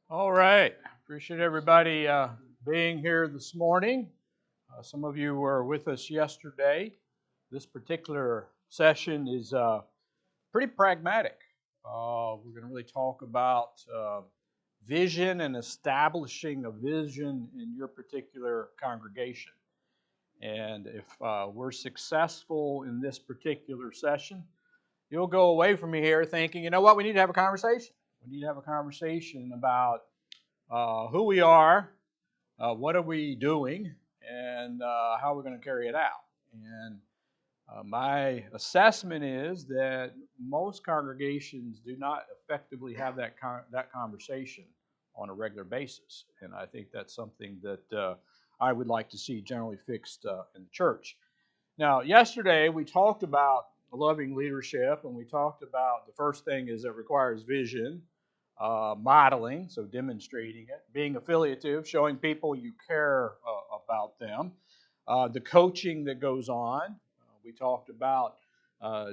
All right. Appreciate everybody being here this morning. Some of you were with us yesterday. This particular session is pretty pragmatic. We're going to really talk about vision and establishing a vision in your particular congregation. And if we're successful in this particular session, you'll go away from here thinking, you know what, we need to have a conversation. We need to have a conversation about who we are, what are we doing, and how we're going to carry it out. And my assessment is that most congregations do not effectively have that conversation on a regular basis, and I think that's something that I would like to see generally fixed in the church. Now, yesterday we talked about loving leadership, and we talked about the first thing is it requires vision, modeling, so demonstrating it, being affiliative, showing people you care about them, the coaching that goes on. We talked about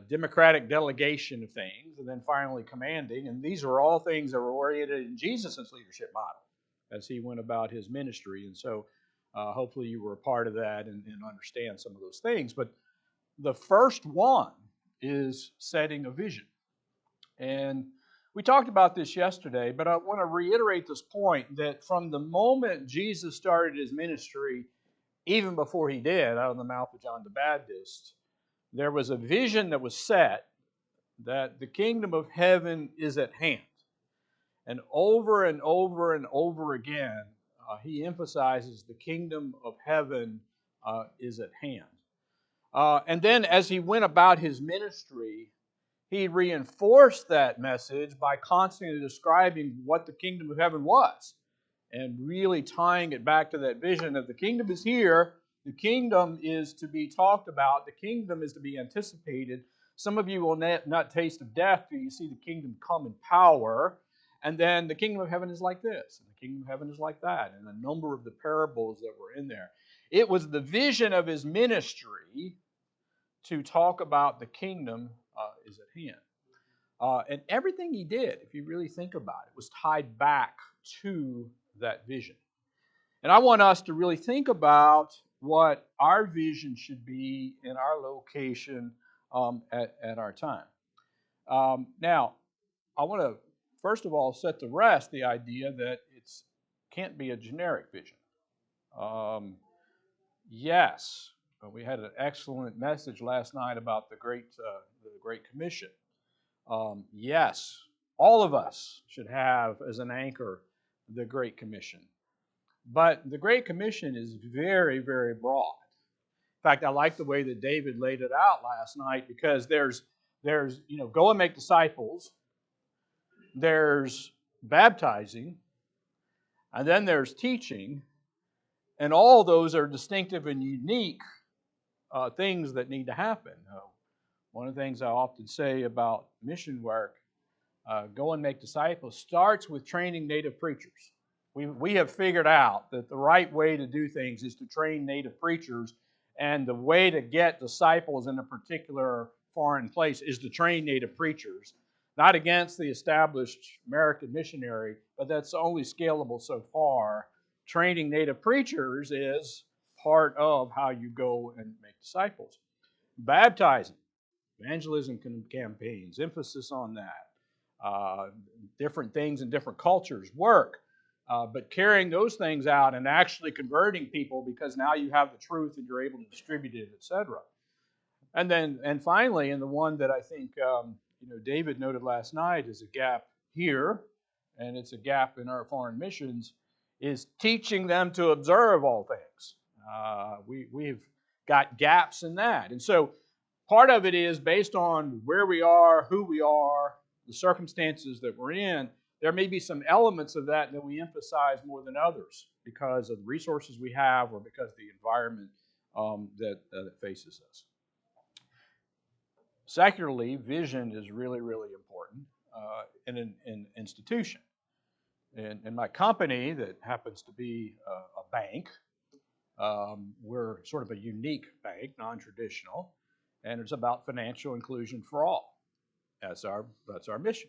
democratic delegation of things, and then finally commanding. And these are all things that were oriented in Jesus' leadership model as he went about his ministry. And so hopefully you were a part of that and understand some of those things. But the first one is setting a vision. And we talked about this yesterday, but I want to reiterate this point that from the moment Jesus started his ministry, even before he did, out of the mouth of John the Baptist, there was a vision that was set that the kingdom of heaven is at hand. And over and over and over again, he emphasizes the kingdom of heaven is at hand. And then as he went about his ministry, he reinforced that message by constantly describing what the kingdom of heaven was and really tying it back to that vision of the kingdom is here, the kingdom is to be talked about, the kingdom is to be anticipated. Some of you will not taste of death till you see the kingdom come in power. And then the kingdom of heaven is like this, and the kingdom of heaven is like that, and a number of the parables that were in there. It was the vision of his ministry to talk about the kingdom is at hand. And everything he did, if you really think about it, was tied back to that vision. And I want us to really think about what our vision should be in our location at our time. Now, I want to first of all set to rest the idea that it can't be a generic vision. Um, yes, we had an excellent message last night about the Great Commission. Yes, all of us should have as an anchor the Great Commission. But the Great Commission is very, very broad. In fact, I like the way that David laid it out last night because there's go and make disciples, there's baptizing, and then there's teaching, and all those are distinctive and unique things that need to happen. One of the things I often say about mission work, go and make disciples, starts with training native preachers. We have figured out that the right way to do things is to train native preachers, and the way to get disciples in a particular foreign place is to train native preachers. Not against the established American missionary, but that's only scalable so far. Training native preachers is part of how you go and make disciples. Baptizing, evangelism campaigns, emphasis on that. Uh, Different things in different cultures work. But carrying those things out and actually converting people because now you have the truth and you're able to distribute it, etc. And finally, and the one that I think David noted last night is a gap here, and it's a gap in our foreign missions, is teaching them to observe all things. We've got gaps in that, and so part of it is based on where we are, who we are, the circumstances that we're in. There may be some elements of that we emphasize more than others because of the resources we have or because of the environment that faces us. Secularly, vision is really, really important in an institution. In my company, that happens to be a bank, we're sort of a unique bank, non-traditional, and it's about financial inclusion for all. That's our mission.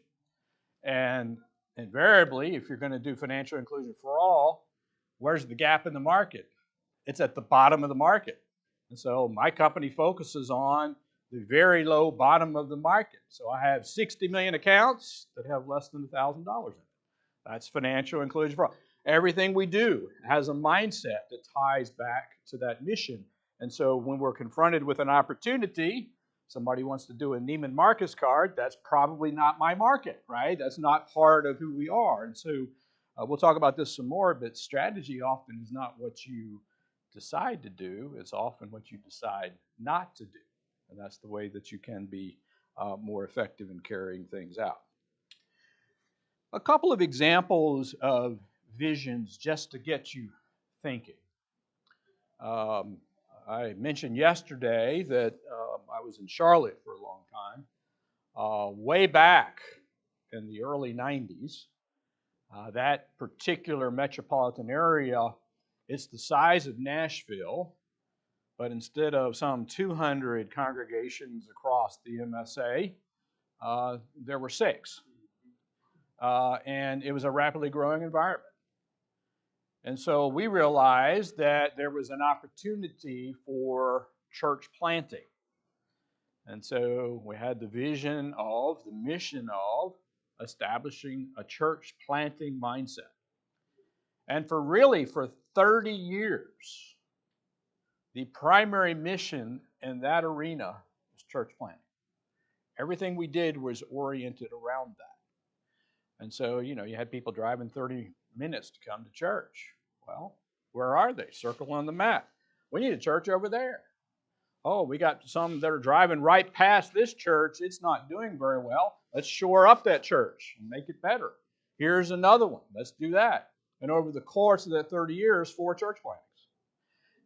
And invariably, if you're going to do financial inclusion for all, where's the gap in the market? It's at the bottom of the market. And so my company focuses on the very low bottom of the market. So I have 60 million accounts that have less than $1,000 in it. That's financial inclusion for all. Everything we do has a mindset that ties back to that mission. And so when we're confronted with an opportunity, somebody wants to do a Neiman Marcus card, that's probably not my market, right? That's not part of who we are. And so we'll talk about this some more, but strategy often is not what you decide to do, it's often what you decide not to do. And that's the way that you can be more effective in carrying things out. A couple of examples of visions just to get you thinking. I mentioned yesterday that I was in Charlotte for a long time. Way back in the early 90s, that particular metropolitan area, it's the size of Nashville, but instead of some 200 congregations across the MSA, there were 6. And it was a rapidly growing environment. And so we realized that there was an opportunity for church planting. And so we had the vision of, the mission of, establishing a church planting mindset. And for 30 years, the primary mission in that arena was church planting. Everything we did was oriented around that. And so, you had people driving 30 minutes to come to church. Well, where are they? Circle on the map. We need a church over there. Oh, we got some that are driving right past this church. It's not doing very well. Let's shore up that church and make it better. Here's another one. Let's do that. And over the course of that 30 years, 4 church plantings.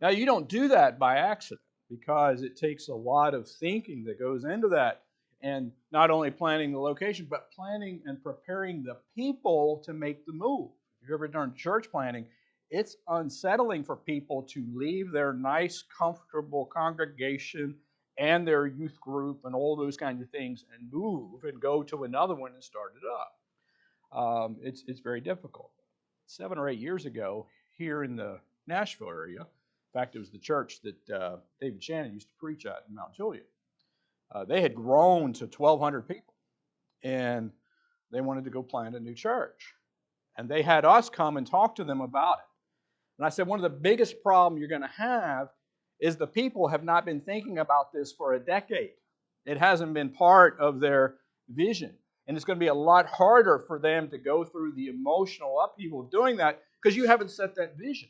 Now, you don't do that by accident because it takes a lot of thinking that goes into that. And not only planning the location, but planning and preparing the people to make the move. If you've ever done church planning, it's unsettling for people to leave their nice, comfortable congregation and their youth group and all those kinds of things and move and go to another one and start it up. It's very difficult. 7 or 8 years ago, here in the Nashville area, in fact, it was the church that David Shannon used to preach at in Mount Juliet. They had grown to 1,200 people, and they wanted to go plant a new church. And they had us come and talk to them about it. And I said, one of the biggest problems you're going to have is the people have not been thinking about this for a decade. It hasn't been part of their vision. And it's going to be a lot harder for them to go through the emotional upheaval of doing that because you haven't set that vision.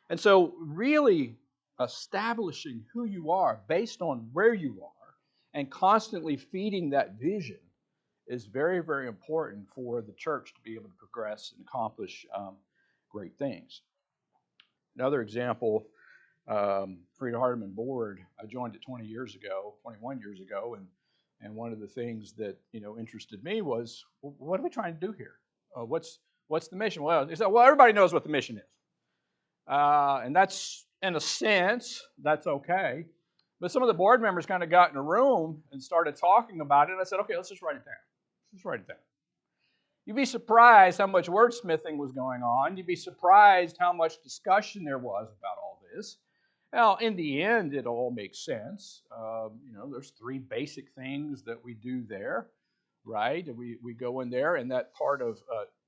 And so really establishing who you are based on where you are and constantly feeding that vision is very, very important for the church to be able to progress and accomplish great things. Another example, Frida Hardeman Board, I joined it 21 years ago, and one of the things that interested me was, well, what are we trying to do here? What's the mission? Well, everybody knows what the mission is, and that's, in a sense, that's okay. But some of the board members kind of got in a room and started talking about it, and I said, okay, let's just write it down. Let's write it down. You'd be surprised how much wordsmithing was going on. You'd be surprised how much discussion there was about all this. Now, in the end, it all makes sense. There's 3 basic things that we do there, right? We go in there, and that part of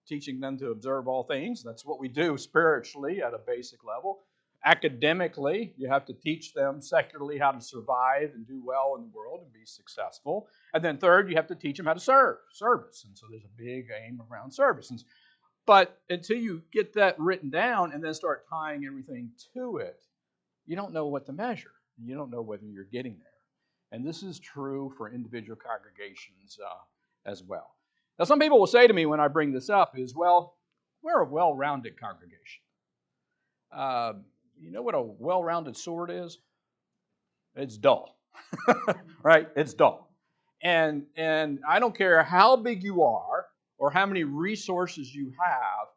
teaching them to observe all things, that's what we do spiritually at a basic level. Academically, you have to teach them secularly how to survive and do well in the world and be successful. And then third, you have to teach them how to service. And so there's a big aim around service. But until you get that written down and then start tying everything to it, you don't know what to measure. You don't know whether you're getting there. And this is true for individual congregations as well. Now, some people will say to me when I bring this up is, well, we're a well-rounded congregation. You know what a well-rounded sword is? It's dull, right? It's dull. And I don't care how big you are or how many resources you have,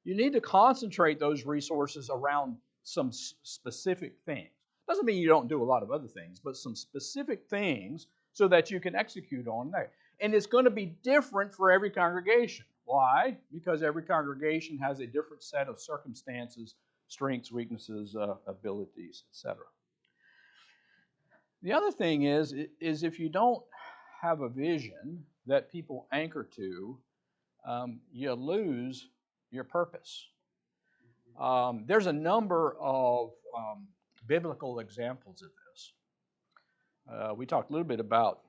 you need to concentrate those resources around some specific things. Doesn't mean you don't do a lot of other things, but some specific things so that you can execute on that. And it's going to be different for every congregation. Why? Because every congregation has a different set of circumstances, strengths, weaknesses, abilities, etc. The other thing is if you don't have a vision that people anchor to, you lose your purpose. There's a number of biblical examples of this. We talked a little bit about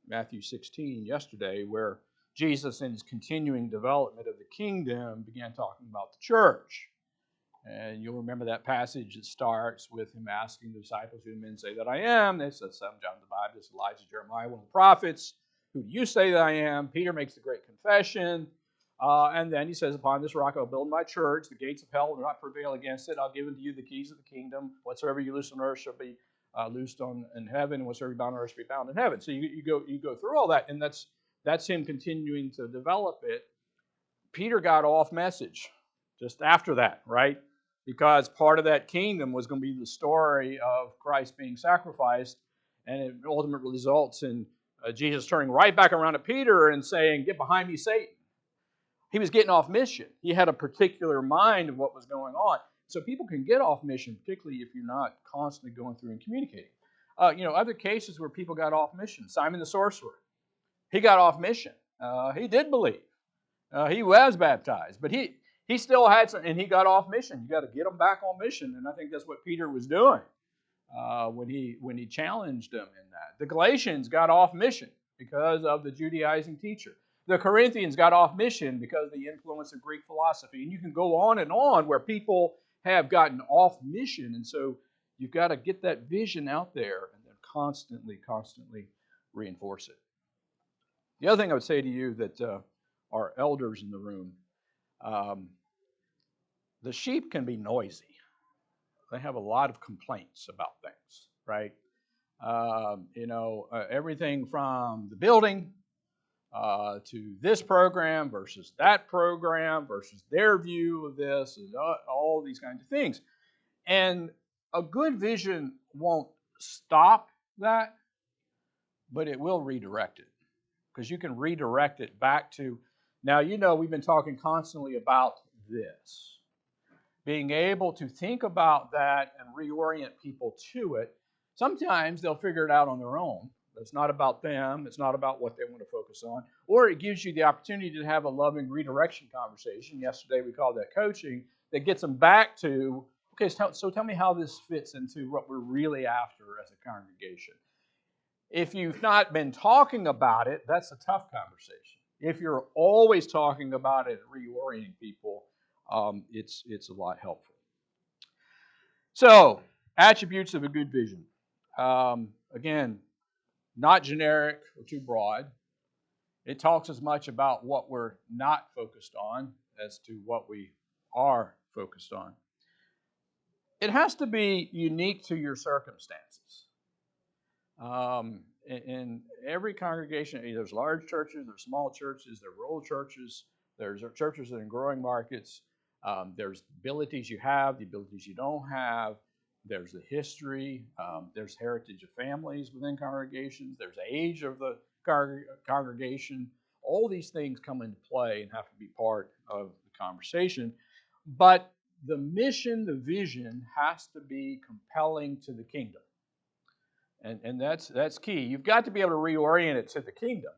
Matthew 16 yesterday, where Jesus, in his continuing development of the kingdom, began talking about the church. And you'll remember that passage that starts with him asking the disciples, who do men say that I am? They said, some John the Baptist, Elijah, Jeremiah, one of the prophets. Who do you say that I am? Peter makes the great confession. And then he says, upon this rock I'll build my church. The gates of hell will not prevail against it. I'll give unto you the keys of the kingdom. Whatsoever you loose on earth shall be loosed in heaven, and whatsoever you bound on earth shall be bound in heaven. So you go through all that, and that's him continuing to develop it. Peter got off message just after that, right? Because part of that kingdom was going to be the story of Christ being sacrificed, and it ultimately results in Jesus turning right back around to Peter and saying, "Get behind me, Satan." He was getting off mission. He had a particular mind of what was going on. So people can get off mission, particularly if you're not constantly going through and communicating. Other cases where people got off mission. Simon the sorcerer, he got off mission. He did believe. He was baptized, but he still had some, and he got off mission. You got to get him back on mission, and I think that's what Peter was doing when he challenged them in that. The Galatians got off mission because of the Judaizing teacher. The Corinthians got off mission because of the influence of Greek philosophy, and you can go on and on where people have gotten off mission, and so you've got to get that vision out there and then constantly reinforce it. The other thing I would say to you that are elders in the room, the sheep can be noisy. They have a lot of complaints about things, right? Everything from the building to this program versus that program versus their view of this, and all these kinds of things. And a good vision won't stop that, but it will redirect it. Because you can redirect it back to, now we've been talking constantly about this. Being able to think about that and reorient people to it. Sometimes they'll figure it out on their own. It's not about them. It's not about what they want to focus on. Or it gives you the opportunity to have a loving redirection conversation. Yesterday we called that coaching. That gets them back to, okay, so tell me how this fits into what we're really after as a congregation. If you've not been talking about it, that's a tough conversation. If you're always talking about it and reorienting people, it's a lot helpful. So, attributes of a good vision. Again, not generic or too broad. It talks as much about what we're not focused on as to what we are focused on. It has to be unique to your circumstances. In every congregation, there's large churches, there's small churches, there are rural churches, there's churches that are in growing markets. There's abilities you have, the abilities you don't have. There's the history. There's heritage of families within congregations. There's age of the congregation. All these things come into play and have to be part of the conversation. But the mission, the vision, has to be compelling to the kingdom. And that's key. You've got to be able to reorient it to the kingdom.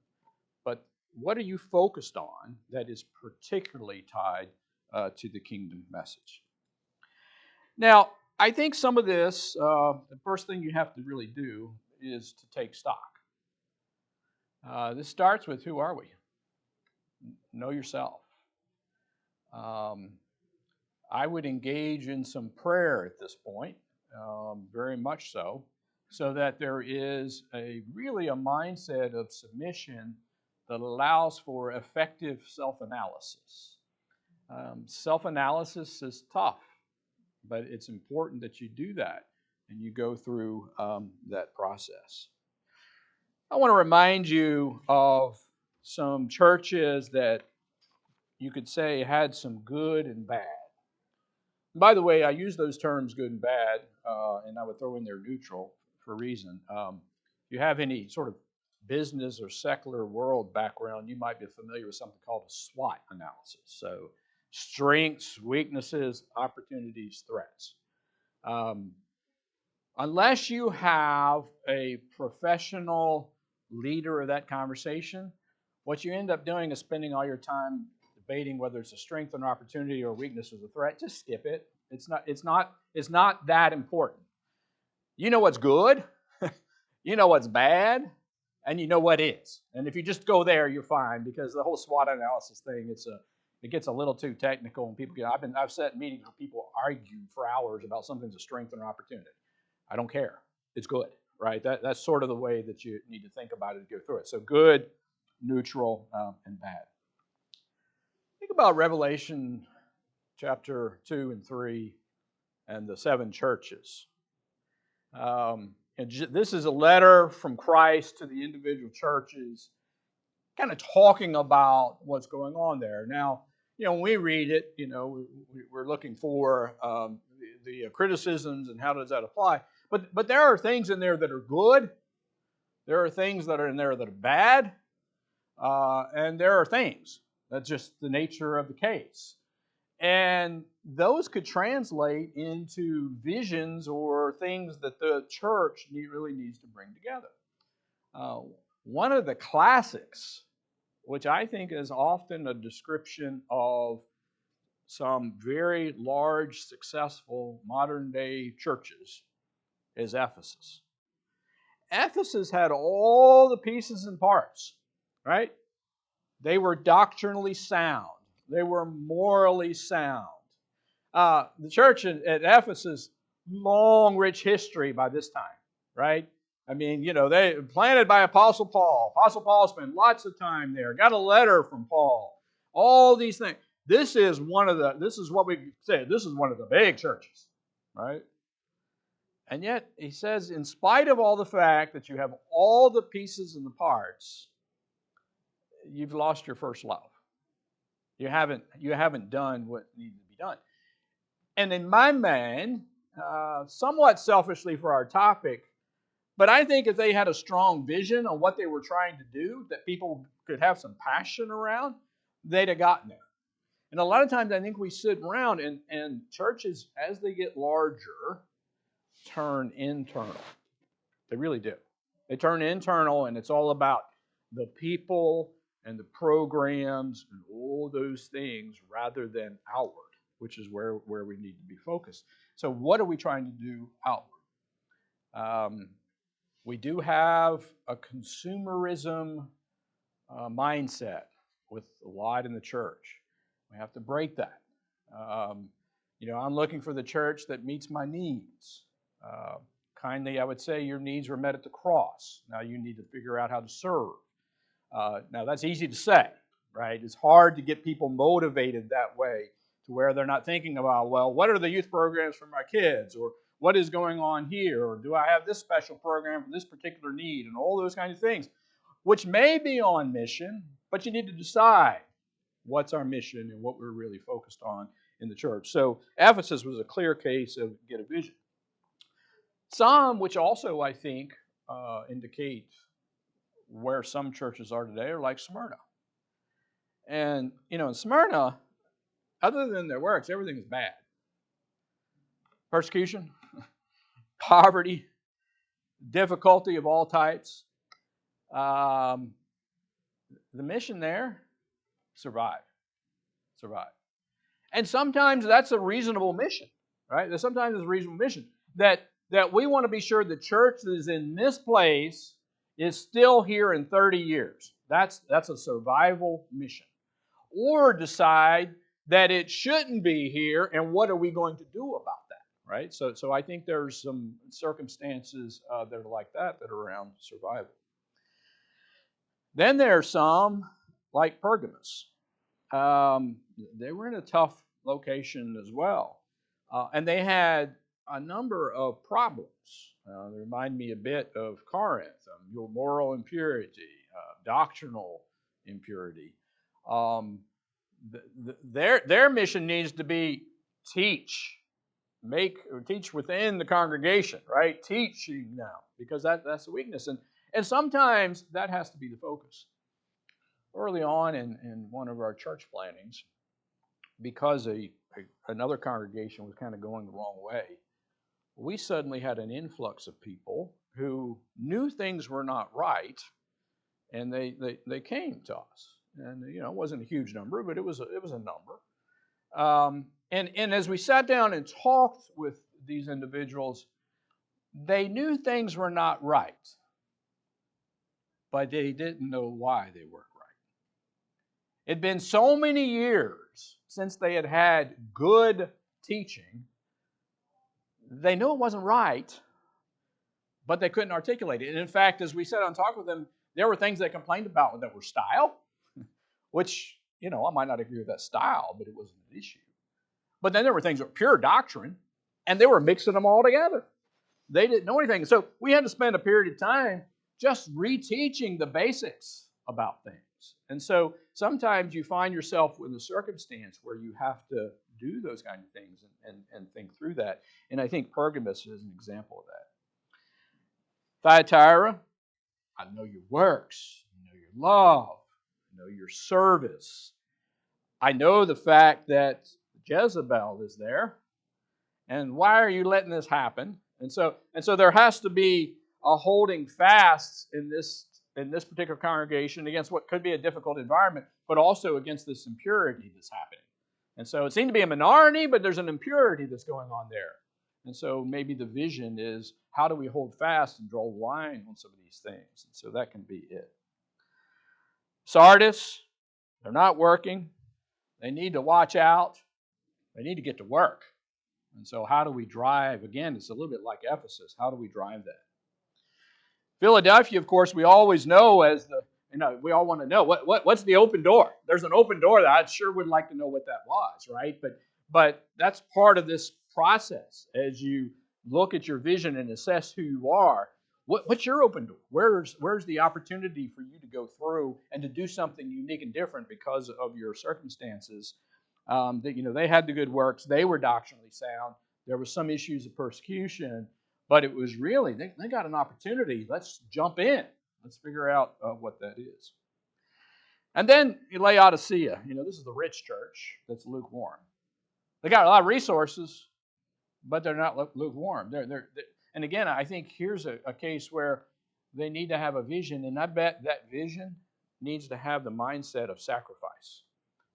But what are you focused on that is particularly tied to the kingdom message? Now, I think some of this, the first thing you have to really do is to take stock. This starts with, who are we? Know yourself. I would engage in some prayer at this point, very much so that there is really a mindset of submission that allows for effective self-analysis. Self-analysis is tough, but it's important that you do that and you go through that process. I want to remind you of some churches that you could say had some good and bad. By the way, I use those terms good and bad, and I would throw in there neutral for a reason. If you have any sort of business or secular world background, you might be familiar with something called a SWOT analysis. So strengths, weaknesses, opportunities, threats. Um, unless you have a professional leader of that conversation, what you end up doing is spending all your time debating whether it's a strength or an opportunity or a weakness or a threat. Just skip it. It's not that important. You know what's good, you know what's bad, and you know what is. And if you just go there, you're fine, because the whole SWOT analysis thing, it gets a little too technical, and people get. I've sat in meetings where people argue for hours about something's a strength or an opportunity. I don't care. It's good, right? That's sort of the way that you need to think about it to go through it. So good, neutral, and bad. Think about Revelation chapter 2 and 3 and the 7 churches. And this is a letter from Christ to the individual churches, kind of talking about what's going on there. Now, when we read it, we're looking for the criticisms and how does that apply. But there are things in there that are good. There are things that are in there that are bad. And there are things. That's just the nature of the case. And those could translate into visions or things that the church really needs to bring together. One of the classics, which I think is often a description of some very large, successful, modern-day churches, is Ephesus. Ephesus had all the pieces and parts, right? They were doctrinally sound. They were morally sound. The church at Ephesus, long, rich history by this time, right? I mean, they planted by Apostle Paul. Apostle Paul spent lots of time there. Got a letter from Paul. All these things. This is what we say. This is one of the big churches, right? And yet, he says, in spite of all the fact that you have all the pieces and the parts, you've lost your first love. You haven't done what needed to be done. And in my mind, somewhat selfishly for our topic, but I think if they had a strong vision on what they were trying to do, that people could have some passion around, they'd have gotten there. And a lot of times I think we sit around and churches, as they get larger, turn internal. They really do. They turn internal, and it's all about the people and the programs and all those things rather than outward, which is where we need to be focused. So what are we trying to do outward? We do have a consumerism mindset with a lot in the church. We have to break that. I'm looking for the church that meets my needs. Kindly, I would say your needs were met at the cross. Now you need to figure out how to serve. Now that's easy to say, right? It's hard to get people motivated that way to where they're not thinking about, well, what are the youth programs for my kids? Or what is going on here? Or do I have this special program for this particular need? And all those kinds of things, which may be on mission, but you need to decide what's our mission and what we're really focused on in the church. So Ephesus was a clear case of get a vision. Some, which also I think indicate where some churches are today, are like Smyrna. And, in Smyrna, other than their works, everything is bad. Persecution, poverty, difficulty of all types. The mission there, survive. And sometimes that's a reasonable mission, right? Sometimes it's a reasonable mission that we want to be sure the church that is in this place is still here in 30 years. That's a survival mission. Or decide that it shouldn't be here, and what are we going to do about that, right? So I think there's some circumstances that are like that are around survival. Then there are some, like Pergamos. They were in a tough location as well. And they had a number of problems. They remind me a bit of Corinth, your moral impurity, doctrinal impurity. Their mission needs to be teach within the congregation, right? Teaching now, because that's a weakness. And sometimes that has to be the focus. Early on in one of our church plannings, because another congregation was kind of going the wrong way, we suddenly had an influx of people who knew things were not right, and they came to us. And it wasn't a huge number, but it was a number. And as we sat down and talked with these individuals, they knew things were not right, but they didn't know why they weren't right. It'd been so many years since they had had good teaching. They knew it wasn't right, but they couldn't articulate it. And in fact, as we sat on talk with them, there were things they complained about that were style, which, I might not agree with that style, but it wasn't an issue. But then there were things that were pure doctrine, and they were mixing them all together. They didn't know anything. So we had to spend a period of time just reteaching the basics about things. And so sometimes you find yourself in a circumstance where you have to do those kind of things and think through that. And I think Pergamos is an example of that. Thyatira, I know your works, I know your love, I know your service. I know the fact that Jezebel is there. And why are you letting this happen? And so there has to be a holding fast in this particular congregation against what could be a difficult environment, but also against this impurity that's happening. And so it seemed to be a minority, but there's an impurity that's going on there. And so maybe the vision is, how do we hold fast and draw line on some of these things? And so that can be it. Sardis, they're not working. They need to watch out. They need to get to work. And so how do we drive? Again, it's a little bit like Ephesus. How do we drive that? Philadelphia, of course, we always know as we all want to know, what's the open door? There's an open door that I sure would like to know what that was, right? But that's part of this process as you look at your vision and assess who you are. What's your open door? Where's the opportunity for you to go through and to do something unique and different because of your circumstances? They had the good works. They were doctrinally sound. There were some issues of persecution, but it was really, they got an opportunity. Let's jump in. Let's figure out what that is. And then Laodicea. This is the rich church that's lukewarm. They got a lot of resources, but they're not lukewarm. And again, I think here's a case where they need to have a vision, and I bet that vision needs to have the mindset of sacrifice,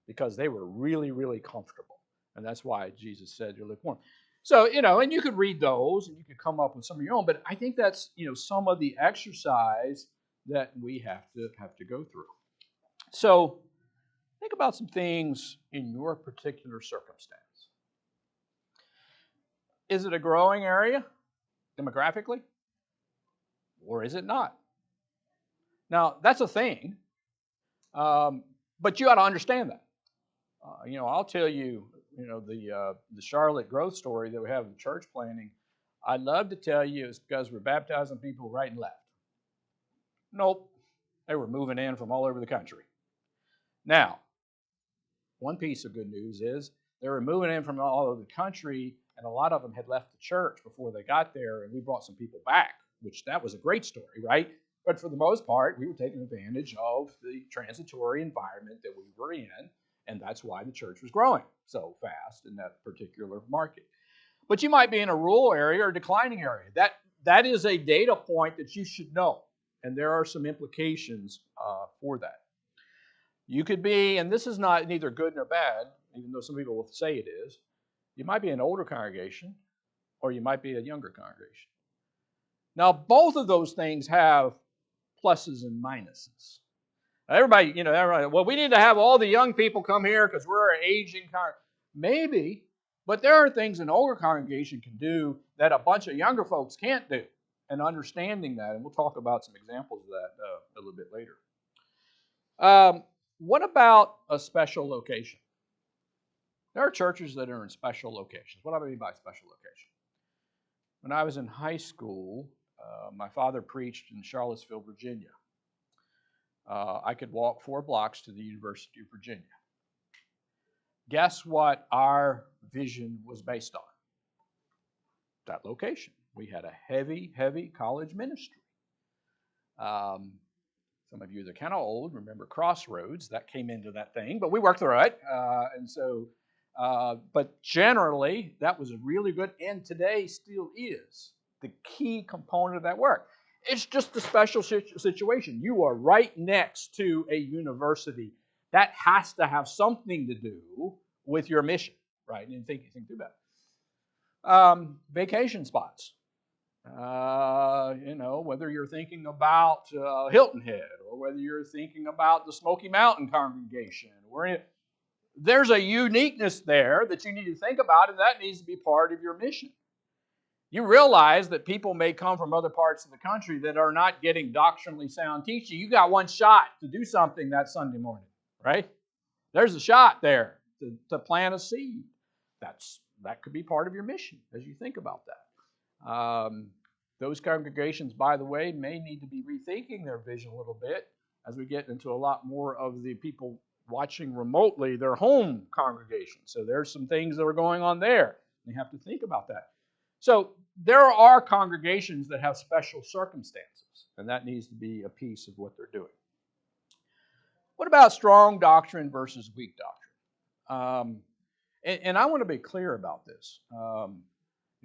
because they were really, really comfortable. And that's why Jesus said you're lukewarm. So, and you could read those and you could come up with some of your own, but I think that's, some of the exercise that we have to go through. So, think about some things in your particular circumstance. Is it a growing area demographically? Or is it not? Now, that's a thing, but you ought to understand that. I'll tell you, the Charlotte growth story that we have in church planning, I'd love to tell you it's because we're baptizing people right and left. Nope. They were moving in from all over the country. Now, one piece of good news is they were moving in from all over the country, and a lot of them had left the church before they got there, and we brought some people back, which that was a great story, right? But for the most part, we were taking advantage of the transitory environment that we were in, and that's why the church was growing so fast in that particular market. But you might be in a rural area or a declining area. That is a data point that you should know, and there are some implications for that. You could be, and this is not neither good nor bad, even though some people will say it is, you might be an older congregation, or you might be a younger congregation. Now, both of those things have pluses and minuses. Everybody, well, we need to have all the young people come here because we're an aging congregation. Maybe, but there are things an older congregation can do that a bunch of younger folks can't do, and understanding that, and we'll talk about some examples of that a little bit later. What about a special location? There are churches that are in special locations. What do I mean by special location? When I was in high school, my father preached in Charlottesville, Virginia. I could walk 4 blocks to the University of Virginia. Guess what our vision was based on? That location. We had a heavy, heavy college ministry. Um, some of you that are kind of old remember Crossroads. That came into that thing, but we worked through it. But generally, that was really good, and today still is the key component of that work. It's just a special situation. You are right next to a university. That has to have something to do with your mission, right? And think through that. Vacation spots. Whether you're thinking about Hilton Head or whether you're thinking about the Smoky Mountain congregation, there's a uniqueness there that you need to think about, and that needs to be part of your mission. You realize that people may come from other parts of the country that are not getting doctrinally sound teaching. You got one shot to do something that Sunday morning, right? There's a shot there to plant a seed. That could be part of your mission as you think about that. Those congregations, by the way, may need to be rethinking their vision a little bit as we get into a lot more of the people watching remotely their home congregations. So there's some things that are going on there. You have to think about that. So there are congregations that have special circumstances, and that needs to be a piece of what they're doing. What about strong doctrine versus weak doctrine? And I want to be clear about this.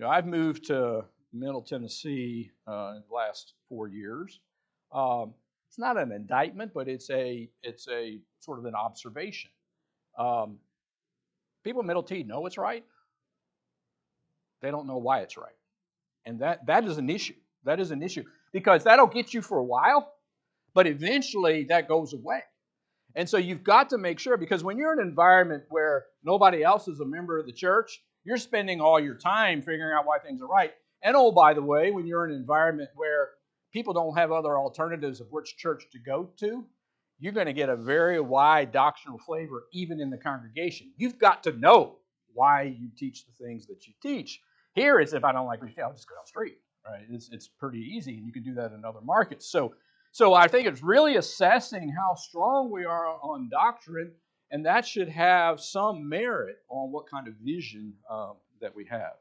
I've moved to Middle Tennessee in the last 4 years. It's not an indictment, but it's a sort of an observation. People in Middle T know it's right. They don't know why it's right. And that is an issue. That is an issue. Because that'll get you for a while, but eventually that goes away. And so you've got to make sure, because when you're in an environment where nobody else is a member of the church, you're spending all your time figuring out why things are right. And oh, by the way, when you're in an environment where people don't have other alternatives of which church to go to, you're going to get a very wide doctrinal flavor even in the congregation. You've got to know why you teach the things that you teach. Here, it's if I don't like what you say, I'll just go down the street. Right? It's pretty easy, and you can do that in other markets. So I think it's really assessing how strong we are on doctrine, and that should have some merit on what kind of vision that we have.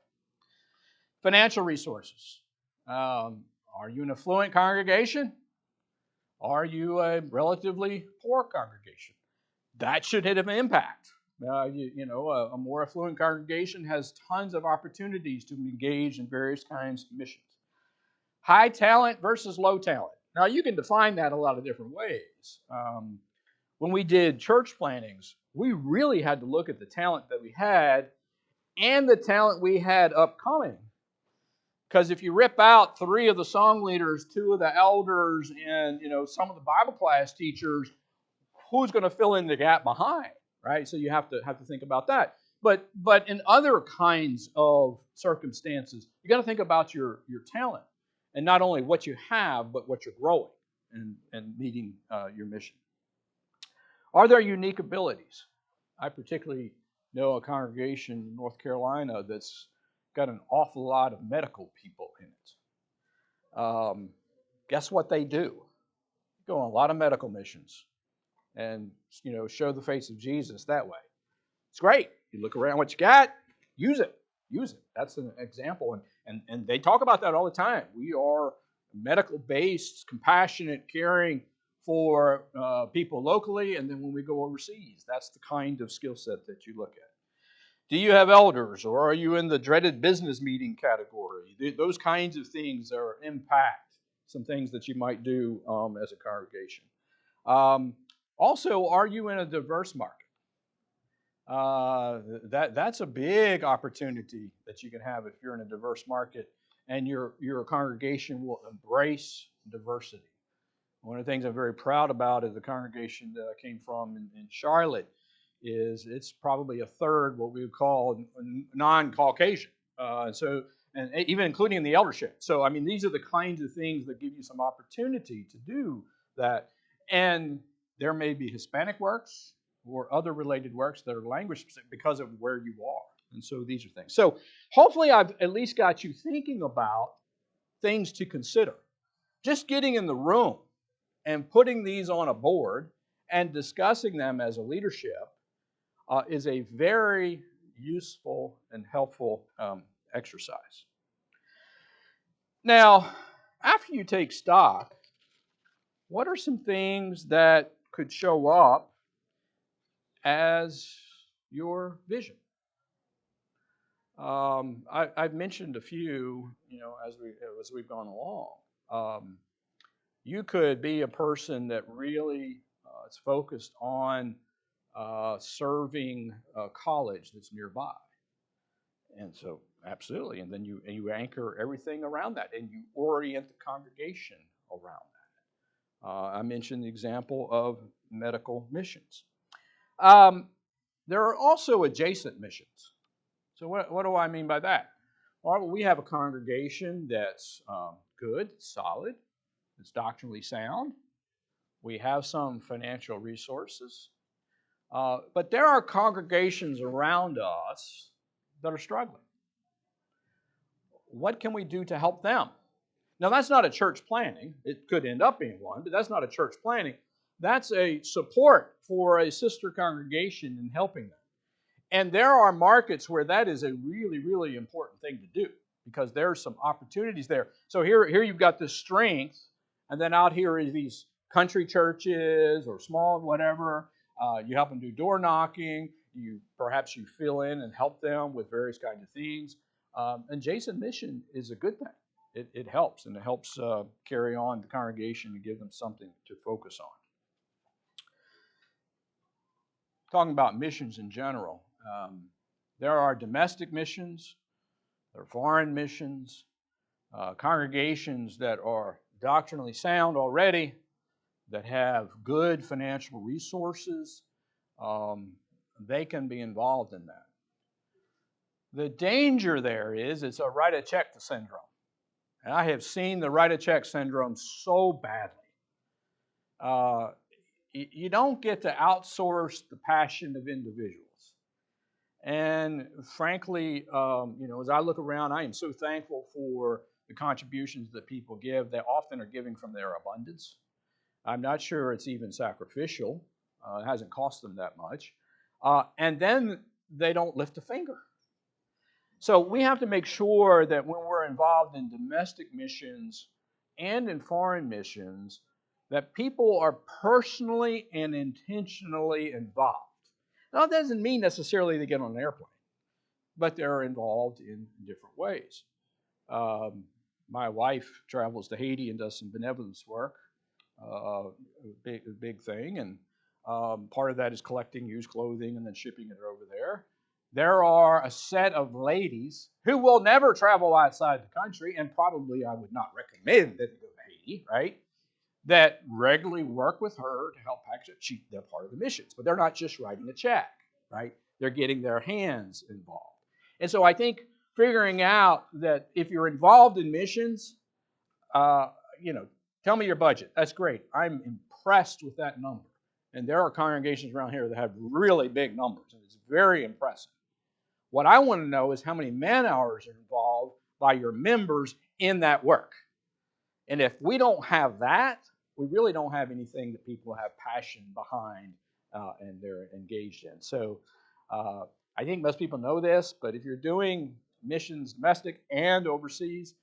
Financial resources. Are you an affluent congregation? Are you a relatively poor congregation? That should have an impact. A more affluent congregation has tons of opportunities to engage in various kinds of missions. High talent versus low talent. Now, you can define that a lot of different ways. When we did church plantings, we really had to look at the talent that we had and the talent we had upcoming. Because if you rip out 3 of the song leaders, 2 of the elders, and some of the Bible class teachers, who's going to fill in the gap behind, right? So you have to think about that. But in other kinds of circumstances, you got to think about your talent, and not only what you have, but what you're growing and meeting your mission. Are there unique abilities? I particularly know a congregation in North Carolina that's got an awful lot of medical people in it. Guess what they do? Go on a lot of medical missions and show the face of Jesus that way. It's great. You look around what you got, use it. That's an example. And they talk about that all the time. We are medical-based, compassionate, caring for people locally, and then when we go overseas, that's the kind of skill set that you look at. Do you have elders, or are you in the dreaded business meeting category? Those kinds of things are impact some things that you might do as a congregation. Also, are you in a diverse market? That's a big opportunity that you can have if you're in a diverse market, and your congregation will embrace diversity. One of the things I'm very proud about is the congregation that I came from in Charlotte is it's probably a third what we would call non-Caucasian, and even including the eldership. So I mean, these are the kinds of things that give you some opportunity to do that. And there may be Hispanic works or other related works that are language specific because of where you are. And so these are things. So hopefully I've at least got you thinking about things to consider. Just getting in the room and putting these on a board and discussing them as a leadership is a very useful and helpful exercise. Now, after you take stock what are some things that could show up as your vision? I've mentioned a few, as we've gone along. Um, you could be a person that really is focused on serving a college that's nearby, and so absolutely, and then you anchor everything around that, and you orient the congregation around that. I mentioned the example of medical missions. Um, there are also adjacent missions. So what do I mean by that? Well, we have a congregation that's good, solid, it's doctrinally sound. We have some financial resources. But there are congregations around us that are struggling. What can we do to help them? Now, that's not a church planning. It could end up being one, but that's not a church planning. That's a support for a sister congregation in helping them. And there are markets where that is a really, really important thing to do because there are some opportunities there. So here you've got this strength, and then out here is these country churches or small whatever. You help them do door knocking. Perhaps you fill in and help them with various kinds of things. And Jason Mission is a good thing. It helps, and it helps carry on the congregation and give them something to focus on. Talking about missions in general, there are domestic missions, there are foreign missions, congregations that are doctrinally sound already, that have good financial resources. They can be involved in that. The danger there is it's a write a check syndrome. And I have seen the write a check syndrome so badly. You don't get to outsource the passion of individuals. And frankly, as I look around, I am so thankful for the contributions that people give. They often are giving from their abundance. I'm not sure it's even sacrificial. It hasn't cost them that much. And then they don't lift a finger. So we have to make sure that when we're involved in domestic missions and in foreign missions, that people are personally and intentionally involved. Now, that doesn't mean necessarily they get on an airplane, but they're involved in different ways. My wife travels to Haiti and does some benevolence work, a big thing, and part of that is collecting used clothing and then shipping it over there. There are a set of ladies who will never travel outside the country, and probably I would not recommend that they go to Haiti, right? That regularly work with her to help package. They're part of the missions, but they're not just writing a check, right? They're getting their hands involved. And so I think figuring out that if you're involved in missions, tell me your budget. That's great. I'm impressed with that number. And there are congregations around here that have really big numbers, and it's very impressive. What I want to know is how many man hours are involved by your members in that work. And if we don't have that, we really don't have anything that people have passion behind and they're engaged in. So I think most people know this, but if you're doing missions domestic and overseas,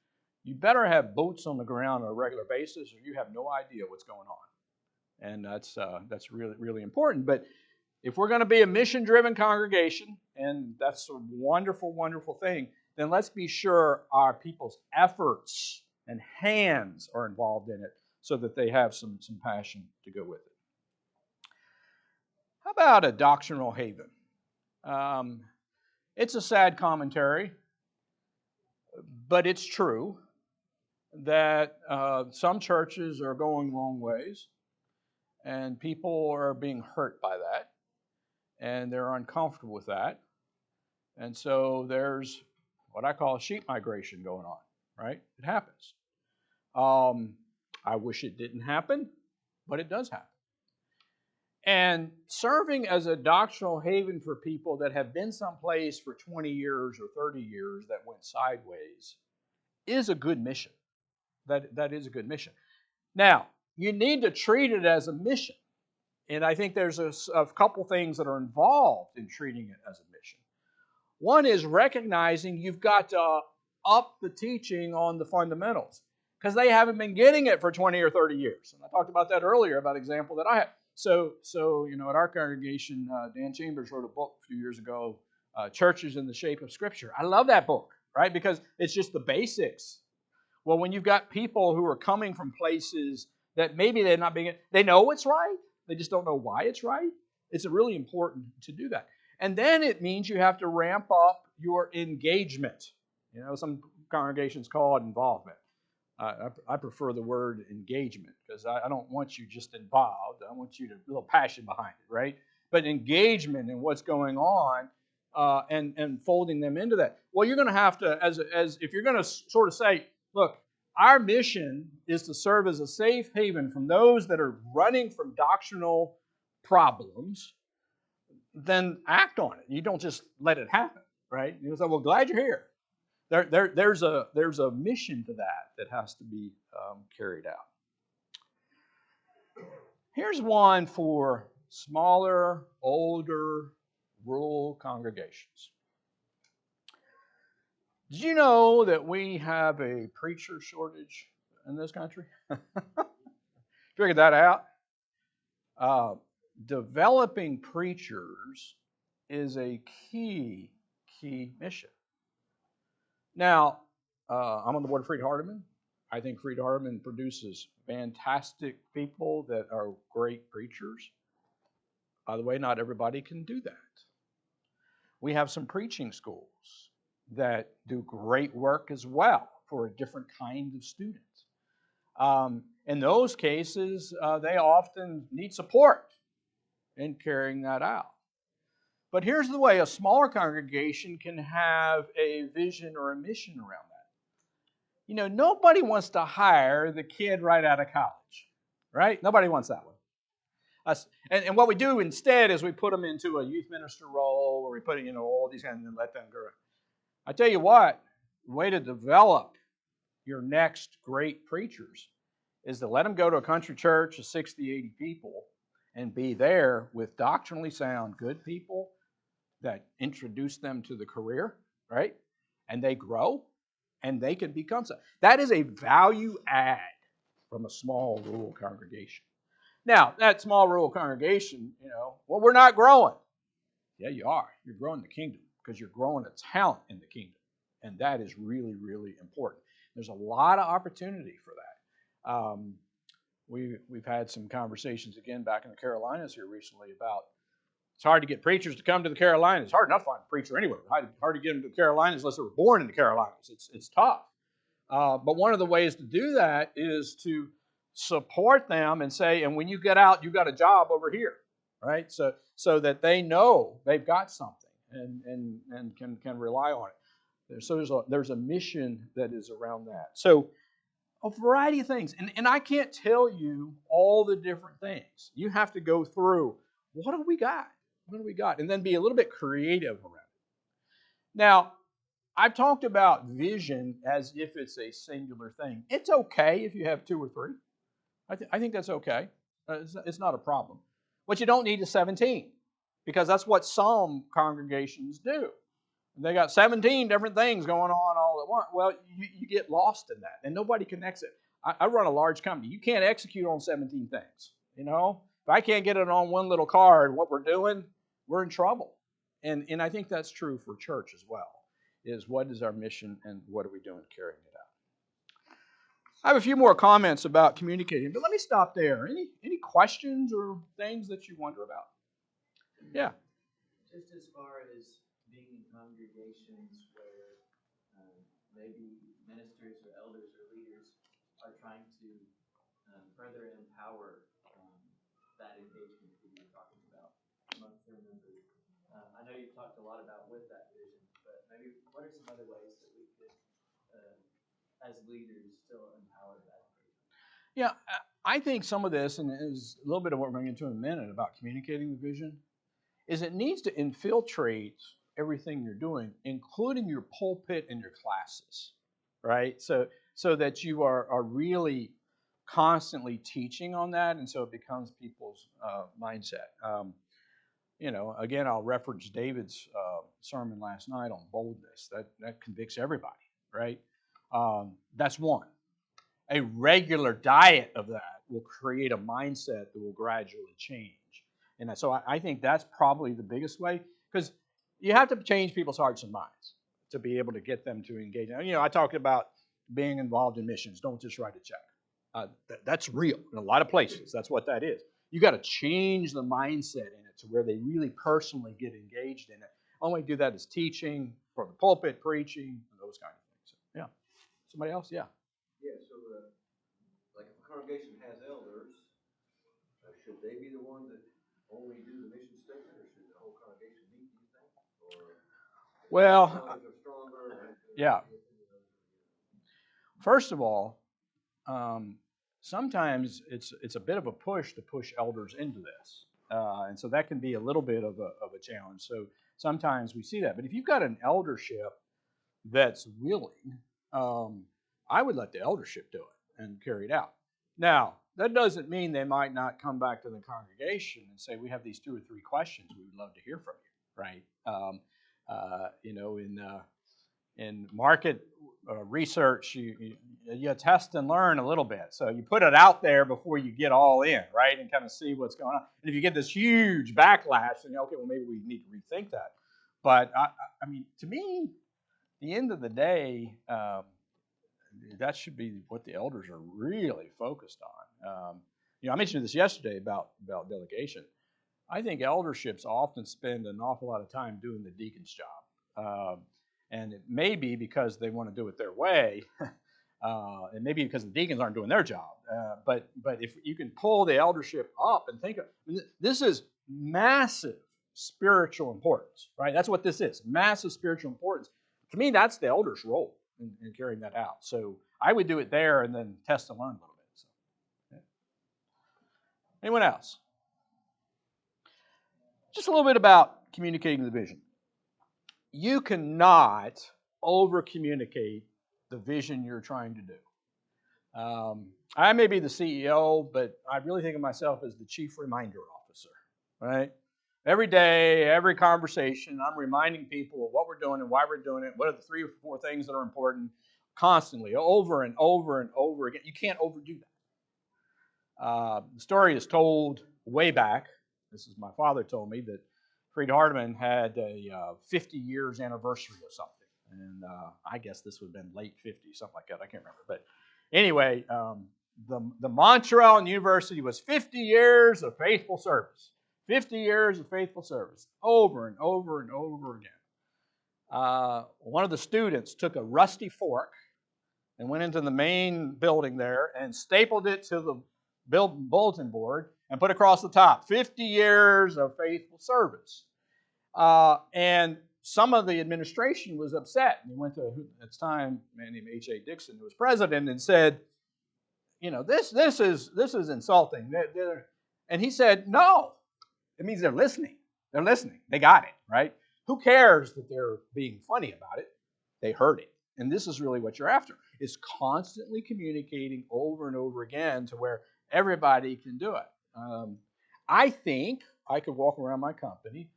you better have boots on the ground on a regular basis or you have no idea what's going on. And that's really, really important. But if we're going to be a mission-driven congregation, and that's a wonderful, wonderful thing, then let's be sure our people's efforts and hands are involved in it so that they have some passion to go with it. How about a doctrinal haven? It's a sad commentary, but it's true that some churches are going long ways, and people are being hurt by that, and they're uncomfortable with that. And so there's what I call sheep migration going on, right? It happens. I wish it didn't happen, but it does happen. And serving as a doctrinal haven for people that have been someplace for 20 years or 30 years that went sideways is a good mission. That is a good mission. Now, you need to treat it as a mission. And I think there's a couple things that are involved in treating it as a mission. One is recognizing you've got to up the teaching on the fundamentals. because they haven't been getting it for 20 or 30 years. And I talked about that earlier, about an example that I had. So at our congregation, Dan Chambers wrote a book a few years ago, Churches in the Shape of Scripture. I love that book, right? Because it's just the basics. Well, when you've got people who are coming from places that maybe they're not being, they know it's right, they just don't know why it's right. It's really important to do that. And then it means you have to ramp up your engagement. Some congregations call it involvement. I prefer the word engagement, because I don't want you just involved. I want you to a little passion behind it, right? But engagement in what's going on, and folding them into that. Well, you're going to have to, as if you're going to sort of say, look, our mission is to serve as a safe haven from those that are running from doctrinal problems, then act on it. You don't just let it happen, right? You say, well, glad you're here. There's a mission to that has to be carried out. Here's one for smaller, older, rural congregations. Did you know that we have a preacher shortage in this country? Figured that out. Developing preachers is a key mission. Now, I'm on the board of Freed Hardeman. I think Freed Hardeman produces fantastic people that are great preachers. By the way, not everybody can do that. We have some preaching schools that do great work as well for a different kind of student. In those cases, they often need support in carrying that out. But here's the way a smaller congregation can have a vision or a mission around that. Nobody wants to hire the kid right out of college, right? Nobody wants that one. And what we do instead is we put them into a youth minister role, or we put all these kinds, and let them grow. I tell you what, the way to develop your next great preachers is to let them go to a country church of 60, 80 people and be there with doctrinally sound, good people that introduce them to the career, right? And they grow, and they can become so. That is a value add from a small rural congregation. Now, that small rural congregation, well, we're not growing. Yeah, you are. You're growing the kingdom, because you're growing a talent in the kingdom. And that is really, really important. There's a lot of opportunity for that. We've had some conversations again back in the Carolinas here recently about it's hard to get preachers to come to the Carolinas. It's hard enough to find a preacher anywhere. Hard to get them to the Carolinas unless they were born in the Carolinas. It's tough. But one of the ways to do that is to support them and say, and when you get out, you got a job over here, right? So that they know they've got something and can rely on it. So there's a mission that is around that. So a variety of things. And I can't tell you all the different things. You have to go through, what do we got? What do we got? And then be a little bit creative around it. Now, I've talked about vision as if it's a singular thing. It's okay if you have two or three. I think that's okay. It's not a problem. What you don't need is 17, because that's what some congregations do. They got 17 different things going on all at once. Well, you get lost in that, and nobody connects it. I run a large company. You can't execute on 17 things. If I can't get it on one little card, what we're doing, we're in trouble. And I think that's true for church as well, is what is our mission and what are we doing carrying it out. I have a few more comments about communicating, but let me stop there. Any questions or things that you wonder about? Yeah. Just as far as being in congregations where maybe ministers or elders or leaders are trying to further empower that engagement that you're talking about amongst their members. I know you've talked a lot about with that vision, but maybe what are some other ways that we could, as leaders, still empower that engagement? Yeah, I think some of this, and is a little bit of what we're going to get into in a minute about communicating the vision, is it needs to infiltrate everything you're doing, including your pulpit and your classes, right? So that you are really constantly teaching on that, and so it becomes people's mindset. Again, I'll reference David's sermon last night on boldness. That convicts everybody, right? That's one. a regular diet of that will create a mindset that will gradually change. And so I think that's probably the biggest way, because you have to change people's hearts and minds to be able to get them to engage. You know, I talked about being involved in missions. Don't just write a check. That's real in a lot of places. That's what that is. You got to change the mindset in it to where they really personally get engaged in it. Only way to do that is teaching from the pulpit, preaching, and those kind of things. So, yeah. Somebody else? Yeah. Yeah, so like if a congregation has elders, should they be the one that only do the mission statement, or should the whole congregation meet, do you think? Or Well, elders are stronger? yeah. First of all, sometimes it's a bit of a push to push elders into this, and so that can be a little bit of a challenge. So sometimes we see that, but if you've got an eldership that's willing, I would let the eldership do it and carry it out. Now, that doesn't mean they might not come back to the congregation and say, we have these 2 or 3 questions we would love to hear from you, right? You know, in market research, you test and learn a little bit. So you put it out there before you get all in, right, and kind of see what's going on. And if you get this huge backlash, then okay, well, maybe we need to rethink that. But I mean, to me, at the end of the day, that should be what the elders are really focused on. You know, I mentioned this yesterday about delegation. I think elderships often spend an awful lot of time doing the deacon's job. And it may be because they want to do it their way, and maybe because the deacons aren't doing their job. But if you can pull the eldership up and think of, this is massive spiritual importance, right? That's what this is, massive spiritual importance. To me, that's the elder's role in carrying that out. So I would do it there and then test and learn a little bit. So, yeah. Anyone else? Just a little bit about communicating the vision. You cannot over communicate the vision you're trying to do. I may be the CEO, but I really think of myself as the chief reminder officer, right? Every day, every conversation, I'm reminding people of what we're doing and why we're doing it, what are the 3 or 4 things that are important, constantly, over and over and over again. You can't overdo that. The story is told way back. This is my father told me that Freed Hardeman had a 50 years anniversary of something. And I guess this would have been late 50s, something like that. I can't remember. But anyway, the mantra on the university was 50 years of faithful service. 50 years of faithful service, over and over and over again. One of the students took a rusty fork and went into the main building there and stapled it to the bulletin board and put across the top, 50 years of faithful service. And some of the administration was upset. And he went to, at the time, a man named H.A. Dixon, who was president, and said, you know, this is insulting. And he said, no, it means they're listening. They're listening. They got it, right? Who cares that they're being funny about it? They heard it. And this is really what you're after, is constantly communicating over and over again to where everybody can do it. I think I could walk around my company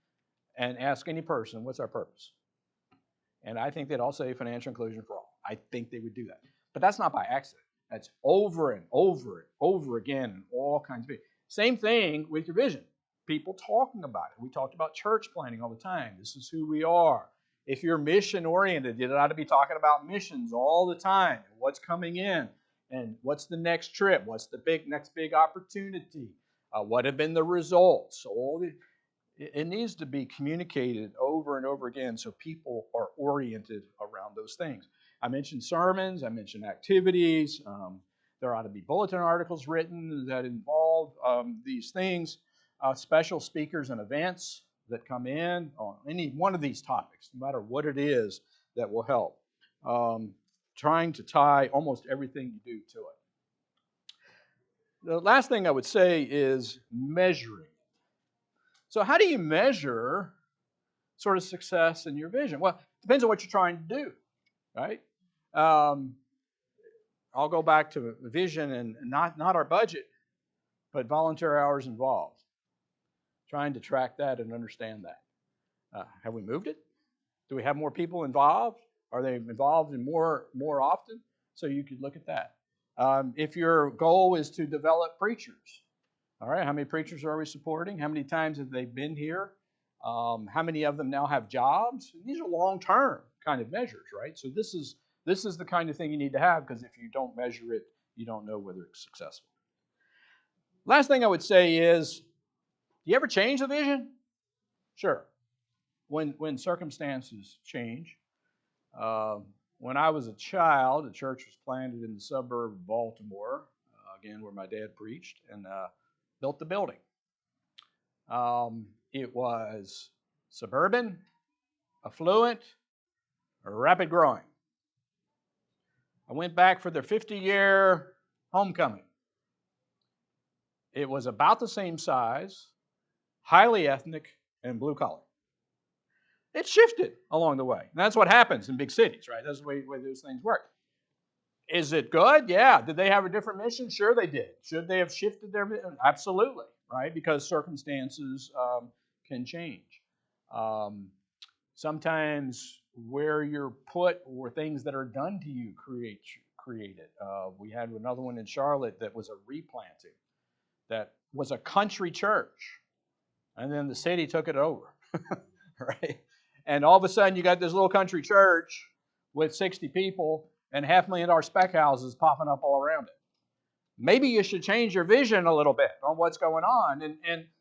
and ask any person, what's our purpose? And I think they'd all say financial inclusion for all. I think they would do that. But that's not by accident. That's over and over and over again in all kinds of things. Same thing with your vision. People talking about it. We talked about church planning all the time. This is who we are. If you're mission oriented, you ought to be talking about missions all the time. What's coming in and what's the next trip? What's the next big opportunity? What have been the results? It needs to be communicated over and over again so people are oriented around those things. I mentioned sermons. I mentioned activities. There ought to be bulletin articles written that involve these things, special speakers and events that come in on any one of these topics, no matter what it is, that will help. Trying to tie almost everything you do to it. The last thing I would say is measuring. So how do you measure sort of success in your vision? Well, it depends on what you're trying to do, right? I'll go back to vision and not our budget, but volunteer hours involved. Trying to track that and understand that. Have we moved it? Do we have more people involved? Are they involved in more often? So you could look at that. If your goal is to develop preachers, all right, how many preachers are we supporting? How many times have they been here? How many of them now have jobs? These are long-term kind of measures, right? So this is the kind of thing you need to have, because if you don't measure it, you don't know whether it's successful. Last thing I would say is, do you ever change the vision? Sure. When circumstances change. When I was a child, a church was planted in the suburb of Baltimore, again, where my dad preached, and built the building. It was suburban, affluent, rapid growing. I went back for their 50-year homecoming. It was about the same size, highly ethnic, and blue collar. It shifted along the way. And that's what happens in big cities, right? That's the way those things work. Is it good? Yeah. Did they have a different mission? Sure they did. Should they have shifted their mission? Absolutely, right? Because circumstances can change. Sometimes where you're put or things that are done to you create it. We had another one in Charlotte that was a replanting, that was a country church, and then the city took it over, right? And all of a sudden you got this little country church with 60 people and $500,000 spec houses popping up all around it. Maybe you should change your vision a little bit on what's going on.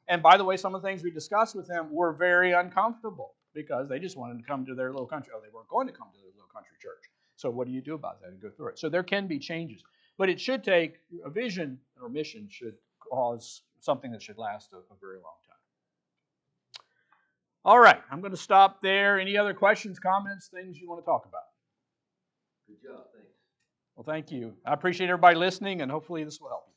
And by the way, some of the things we discussed with them were very uncomfortable, because they just wanted to come to their little country. Oh, they weren't going to come to their little country church. So what do you do about that and go through it? So there can be changes. But it should take, a vision or mission should cause something that should last a very long time. All right, I'm going to stop there. Any other questions, comments, things you want to talk about? Good job, thanks. Well, thank you. I appreciate everybody listening, and hopefully this will help you.